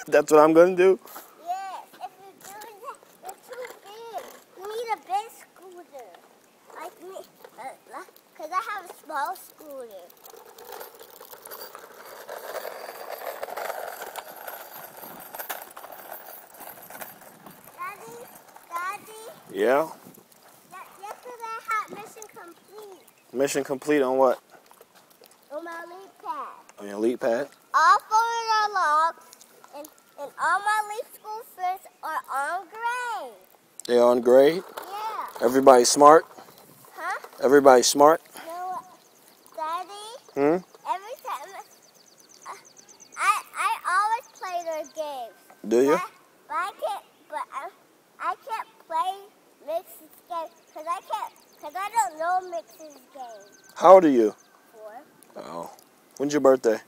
That's what I'm gonna do? Yes, if you're doing that, you're too big. You need a big scooter. Like me, because I have a small scooter. Daddy? Yeah? Yesterday I had mission complete. Mission complete on what? On my leap pad. On your elite pad? All 4 of the logs and all my leaf school friends are on grade. They're on grade? Yeah. Everybody's smart? Huh? Everybody's smart? No, Daddy? Hmm? Every time I always play their games. Do you? But I can't play Mix's game because I don't know Mix's game. How old are you? 4. Oh. When's your birthday?